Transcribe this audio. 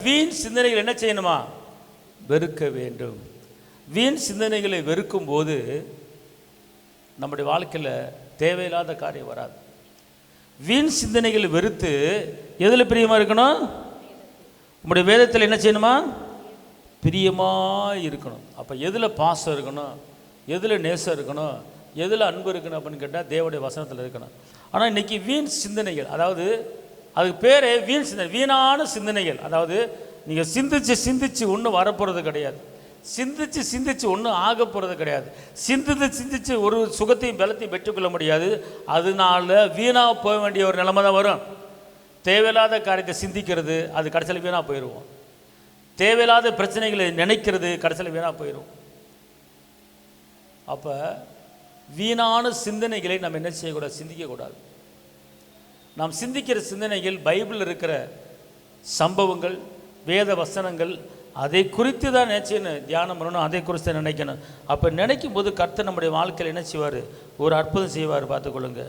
வீண் சிந்தனைகள் என்ன செய்யணுமா? வெறுக்க வேண்டும். வீண் சிந்தனைகளை வெறுக்கும் போது நம்முடைய வாழ்க்கையில் தேவையில்லாத காரியம் வராது. வீண் சிந்தனைகளை வெறுத்து எதில் பிரியமாக இருக்கணும்? நம்முடைய வேதத்தில் என்ன செய்யணுமா? பிரியமாக இருக்கணும். அப்போ எதில் பாசம் இருக்கணும், எதில் நேசம் இருக்கணும், எதில் அன்பு இருக்கணும் அப்படின்னு கேட்டால் தேவனுடைய வசனத்தில் இருக்கணும். ஆனால் இன்றைக்கி வீண் சிந்தனைகள், அதாவது அதுக்கு பேரே வீண் சிந்தனை, வீணான சிந்தனைகள். அதாவது நீங்கள் சிந்திச்சு ஒன்றும் வரப்போகிறது கிடையாது, சிந்திச்சு ஒன்றும் ஆக போகிறது கிடையாது, சிந்திச்சு ஒரு சுகத்தையும் பலத்தையும் பெற்றுக்கொள்ள முடியாது. அதனால வீணாக போக வேண்டிய ஒரு நிலைமை தான் வரும். தேவையில்லாத காரியத்தை சிந்திக்கிறது, அது கடைசியில் வீணாக போயிடுவோம். தேவையில்லாத பிரச்சனைகளை நினைக்கிறது, கடைசியில் வீணாக போயிடும். அப்போ வீணான சிந்தனைகளை நம்ம என்ன செய்யக்கூடாது? சிந்திக்கக்கூடாது. நாம் சிந்திக்கிற சிந்தனைகள் பைபிளில் இருக்கிற சம்பவங்கள், வேத வசனங்கள், அதை குறித்து தான் நினைச்சேன்னு தியானம் பண்ணணும், அதை குறித்து நினைக்கணும். அப்போ நினைக்கும் போது கர்த்தர் நம்முடைய வாழ்க்கையில் என்ன செய்வார்? ஒரு அற்புதம் செய்வார். பார்த்துக்கொள்ளுங்க.